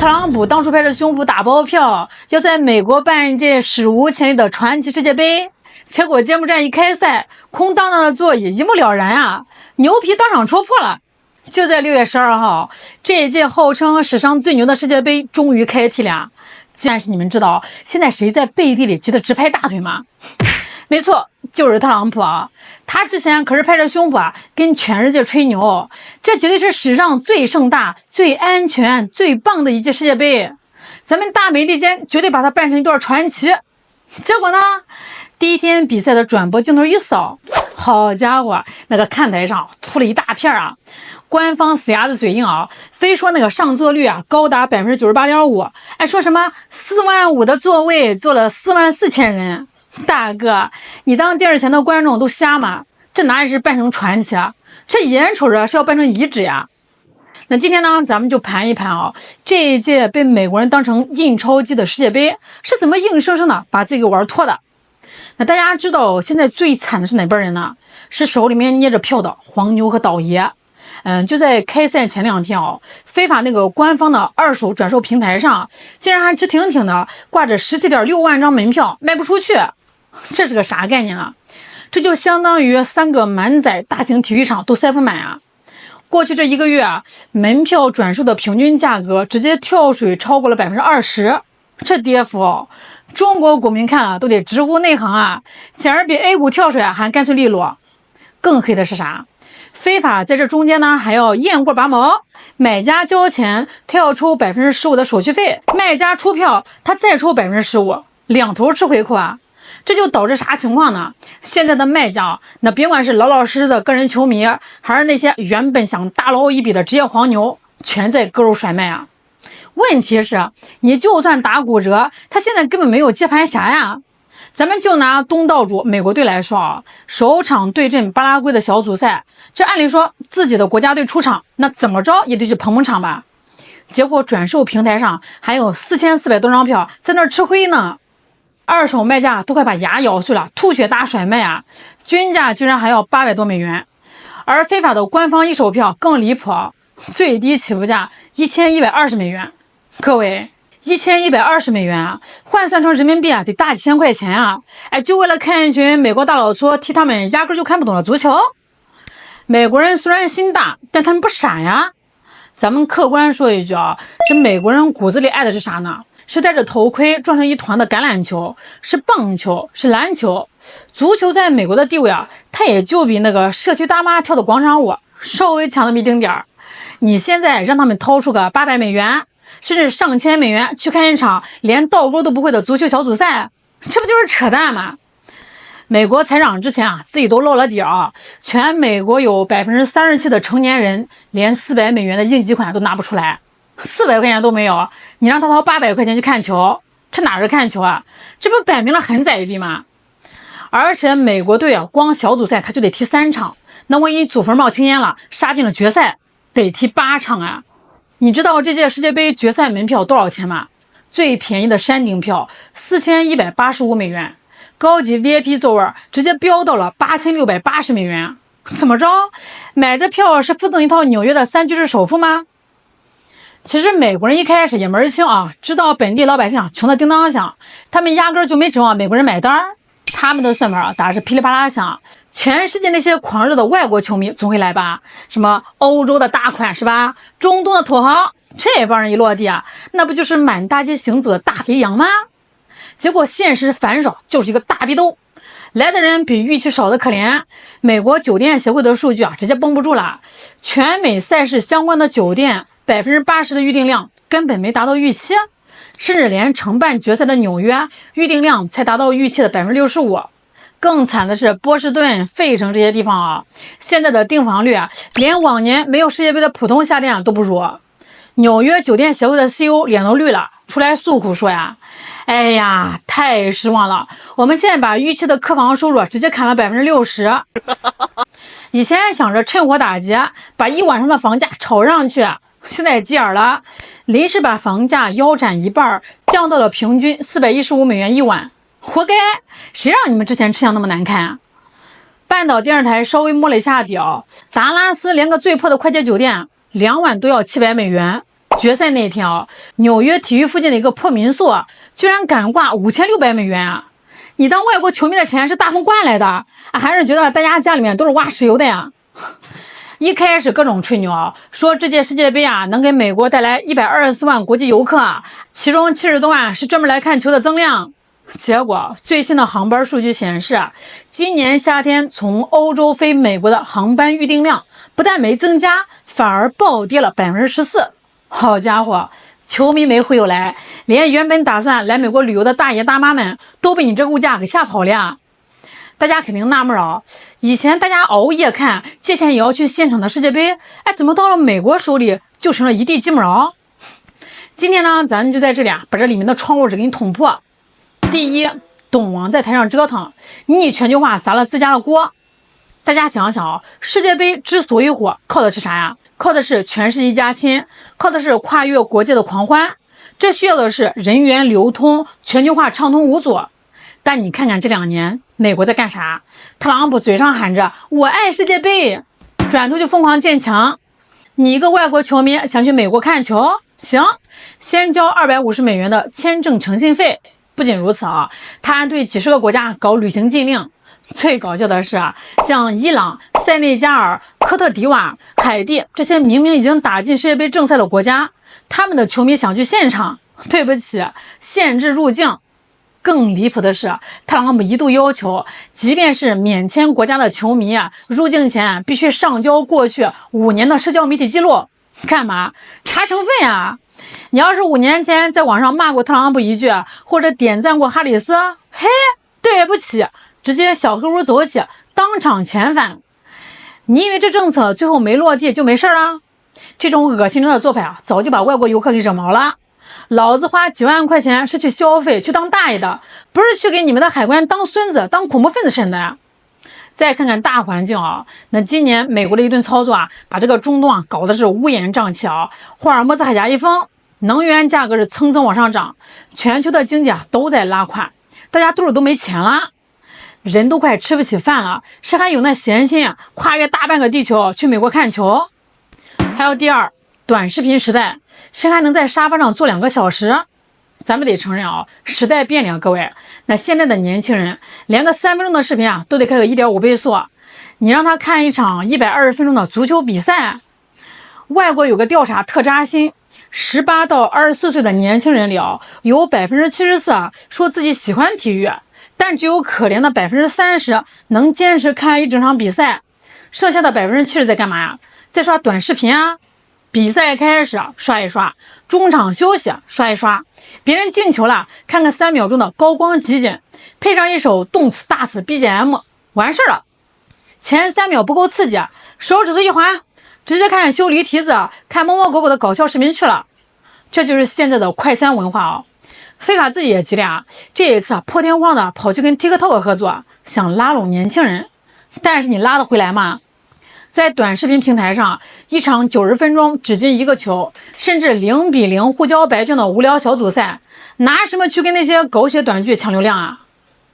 特朗普当初拍着胸脯打包票，要在美国办一届史无前例的传奇世界杯，结果揭幕战一开赛，空荡荡的座椅一目了然啊，牛皮当场戳破了。就在6月12号，这一届号称史上最牛的世界杯终于开踢了。但是你们知道现在谁在背地里急得直拍大腿吗？没错，就是特朗普啊！他之前可是拍着胸脯跟全世界吹牛，这绝对是史上最盛大、最安全、最棒的一届世界杯，咱们大美利坚绝对把它办成一段传奇。结果呢，第一天比赛的转播镜头一扫，好家伙，那个看台上秃了一大片啊！官方死鸭子嘴硬啊，非说那个上座率啊高达98.5%，哎，说什么45000的座位坐了44000人。大哥，你当电视前的观众都瞎吗？这哪里是办成传奇啊，这眼瞅着是要办成遗址呀！那今天呢，咱们就盘一盘啊，这一届被美国人当成印钞机的世界杯是怎么硬生生的把自己给玩脱的。那大家知道现在最惨的是哪帮人呢？是手里面捏着票的黄牛和倒爷。就在开赛前2天啊，非法那个官方的二手转售平台上，竟然还直挺挺的挂着17.6万张门票卖不出去，这是个啥概念啊？这就相当于3个满载大型体育场都塞不满啊！过去这1个月啊，门票转售的平均价格直接跳水超过了20%，这跌幅中国股民看了都得直呼内行啊，简直比 A 股跳水啊还干脆利落。更黑的是啥？非法在这中间呢还要雁过拔毛，买家交钱他要抽15%的手续费，卖家出票他再抽15%，两头吃回扣啊！这就导致啥情况呢？现在的卖家那别管是老老实实的个人球迷，还是那些原本想大捞一笔的职业黄牛，全在割肉甩卖啊！问题是你就算打骨折，他现在根本没有接盘侠呀。咱们就拿东道主美国队来说啊，首场对阵巴拉圭的小组赛，这按理说自己的国家队出场，那怎么着也得去捧捧场吧。结果转售平台上还有4400多张票在那儿吃灰呢，二手卖家都快把牙咬碎了，吐血大甩卖啊，均价居然还要$800多。而非法的官方一手票更离谱，最低起步价$1120。各位，$1120啊，换算成人民币啊，得大几千块钱啊！哎，就为了看一群美国大老粗踢他们压根就看不懂的足球。美国人虽然心大，但他们不傻呀。咱们客观说一句啊，这美国人骨子里爱的是啥呢？是戴着头盔撞成一团的橄榄球，是棒球，是篮球。足球在美国的地位啊，它也就比那个社区大妈跳的广场舞稍微强那么一丁点儿。你现在让他们掏出个$800，甚至上千美元去看一场连倒钩都不会的足球小组赛，这不就是扯淡吗？美国财长之前啊自己都露了底啊，全美国有37%的成年人连$400的应急款都拿不出来，400块钱都没有，你让他掏800块钱去看球，这哪是看球啊？这不摆明了很宰逼吗？而且美国队啊，光小组赛他就得踢3场，那万一祖坟冒青烟了，杀进了决赛，得踢8场啊！你知道这届世界杯决赛门票多少钱吗？最便宜的山顶票$4185，高级 VIP 座位直接飙到了$8680。怎么着？买这票是附赠一套纽约的3居室首付吗？其实美国人一开始也门儿清啊，知道本地老百姓啊穷的叮当响，他们压根就没指望美国人买单，他们的算盘啊打是噼里啪啦响。全世界那些狂热的外国球迷总会来吧，什么欧洲的大款是吧，中东的土豪，这帮人一落地啊，那不就是满大街行走的大肥羊吗？结果现实反手就是一个大逼兜，来的人比预期少的可怜。美国酒店协会的数据啊直接绷不住了，全美赛事相关的酒店80%的预订量根本没达到预期，甚至连承办决赛的纽约预订量才达到预期的65%。更惨的是波士顿、费城这些地方啊，现在的订房率啊，连往年没有世界杯的普通夏天都不如。纽约酒店协会的 CEO 脸都绿了，出来诉苦说呀，哎呀，太失望了，我们现在把预期的客房收入直接砍了60%。以前想着趁火打劫，把一晚上的房价炒上去，现在急眼了，临时把房价腰斩一半，降到了平均$415一晚。活该，谁让你们之前吃相那么难看啊？半岛电视台稍微摸了一下底，达拉斯连个最破的快捷酒店2晚都要$700，决赛那天啊，纽约体育附近的一个破民宿居然敢挂$5600啊！你当外国球迷的钱是大风刮来的，还是觉得大家家里面都是挖石油的呀？一开始各种吹牛，说这届世界杯能给美国带来124万国际游客，其中70多万是专门来看球的增量。结果最新的航班数据显示，今年夏天从欧洲飞美国的航班预订量不但没增加，反而暴跌了14%。好家伙，球迷没回有来，连原本打算来美国旅游的大爷大妈们都被你这个物价给吓跑了呀！大家肯定纳闷以前大家熬夜看，借钱也要去现场的世界杯，怎么到了美国手里就成了一地鸡毛？今天呢，咱就在这里把这里面的窗户纸给你捅破。第一，懂王在台上折腾，你以全球化砸了自家的锅。大家想想世界杯之所以火，靠的是啥呀？靠的是全世界一家亲，靠的是跨越国界的狂欢，这需要的是人员流通，全球化畅通无阻。但你看看这2年美国在干啥？特朗普嘴上喊着我爱世界杯，转头就疯狂建墙。你一个外国球迷想去美国看球，行，先交$250的签证诚信费。不仅如此他还对几10个国家搞旅行禁令。最搞笑的是像伊朗、塞内加尔、科特迪瓦、海地这些明明已经打进世界杯正赛的国家，他们的球迷想去现场，对不起，限制入境。更离谱的是，特朗普一度要求，即便是免签国家的球迷入境前必须上交过去5年的社交媒体记录。干嘛？查成分啊！你要是5年前在网上骂过特朗普一句，或者点赞过哈里斯，嘿，对不起，直接小黑屋走起，当场遣返。你以为这政策最后没落地就没事了？这种恶心人的做法早就把外国游客给惹毛了。老子花几万块钱是去消费，去当大爷的，不是去给你们的海关当孙子、当恐怖分子审的呀！再看看大环境那今年美国的一顿操作把这个中东搞得是乌烟瘴气霍尔木兹海峡一封，能源价格是蹭蹭往上涨，全球的经济都在拉垮，大家兜里都没钱了，人都快吃不起饭了，谁还有那闲心跨越大半个地球去美国看球？还有第二，短视频时代，谁还能在沙发上坐2个小时？咱们得承认时代变了，各位。那现在的年轻人连个3分钟的视频都得开个1.5倍速，你让他看一场120分钟的足球比赛。外国有个调查特扎心，18到24岁的年轻人里有74%说自己喜欢体育，但只有可怜的30%能坚持看一整场比赛，剩下的70%在干嘛呀？在刷短视频比赛开始刷一刷，中场休息刷一刷，别人进球了看个3秒钟的高光集锦，配上一首动次打次的 BGM， 完事了。前3秒不够刺激，手指头一滑，直接看修驴蹄子、看猫猫狗狗的搞笑视频去了。这就是现在的快餐文化非法自己也急了这一次破天荒的跑去跟 TikTok 合作，想拉拢年轻人，但是你拉得回来吗？在短视频平台上，一场90分钟只进1个球，甚至0-0互交白卷的无聊小组赛，拿什么去跟那些狗血短剧抢流量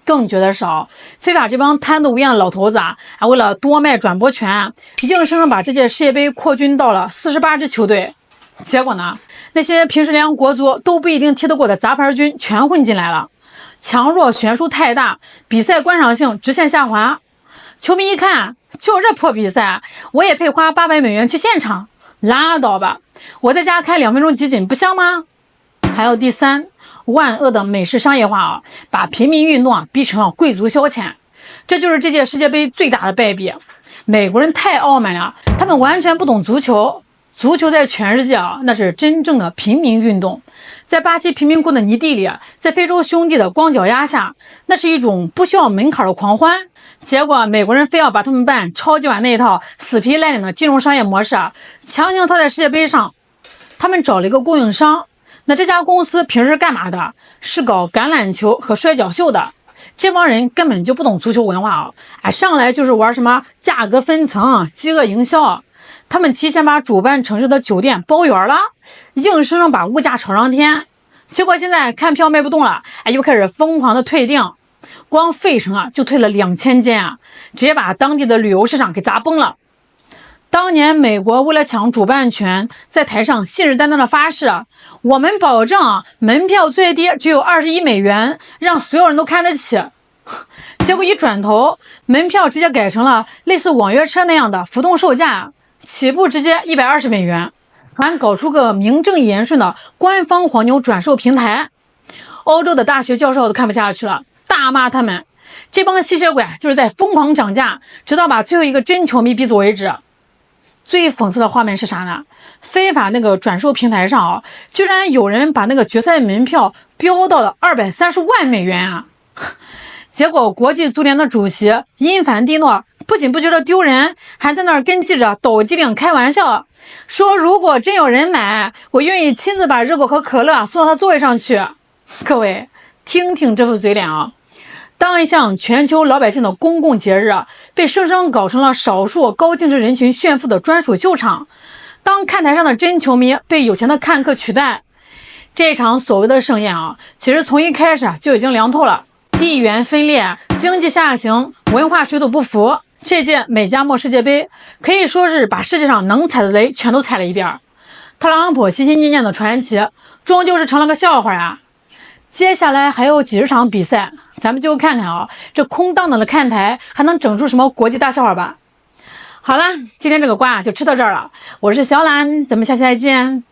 更觉得少，非法这帮贪得无厌的老头子为了多卖转播权，硬生生把这届世界杯扩军到了48支球队。结果呢，那些平时连国足都不一定踢得过的杂牌军全混进来了，强弱悬殊太大，比赛观赏性直线下滑。球迷一看，就这破比赛，我也配花$800去现场？拉倒吧，我在家开2分钟集锦不香吗？还有第三，万恶的美式商业化把平民运动逼成了贵族消遣，这就是这届世界杯最大的败笔。美国人太傲慢了，他们完全不懂足球。足球在全世界那是真正的平民运动，在巴西贫民窟的泥地里，在非洲兄弟的光脚丫下，那是一种不需要门槛的狂欢。结果美国人非要把他们办超级碗那一套死皮赖脸的金融商业模式强行套在世界杯上。他们找了一个供应商，那这家公司平时干嘛的？是搞橄榄球和摔跤秀的。这帮人根本就不懂足球文化上来就是玩什么价格分层、饥饿营销。他们提前把主办城市的酒店包圆了，硬生生把物价炒上天。结果现在看票卖不动了，又开始疯狂的退订，光费城就退了2000间直接把当地的旅游市场给砸崩了。当年美国为了抢主办权，在台上信誓旦旦的发誓，我们保证门票最低只有$21，让所有人都看得起。结果一转头，门票直接改成了类似网约车那样的浮动售价，起步直接$120，还搞出个名正言顺的官方黄牛转售平台。欧洲的大学教授都看不下去了，大骂他们这帮吸血鬼就是在疯狂涨价，直到把最后一个真球迷逼走为止。最讽刺的画面是啥呢？非法那个转售平台上居然有人把那个决赛门票标到了$230万啊！结果国际足联的主席因凡蒂诺不仅不觉得丢人，还在那儿跟记者抖机灵开玩笑，说如果真有人买，我愿意亲自把热狗和可乐送到他座位上去。各位听听这副嘴脸啊！当一项全球老百姓的公共节日被生生搞成了少数高净值人群炫富的专属秀场，当看台上的真球迷被有钱的看客取代，这场所谓的盛宴其实从一开始就已经凉透了。地缘分裂、经济下行、文化水土不服，这届美加墨世界杯可以说是把世界上能踩的雷全都踩了一遍。特朗普心心念念的传奇，终究是成了个笑话呀！接下来还有几十场比赛，咱们就看看这空荡荡的看台还能整出什么国际大笑话吧。好了，今天这个瓜就吃到这儿了。我是小懒，咱们下期再见。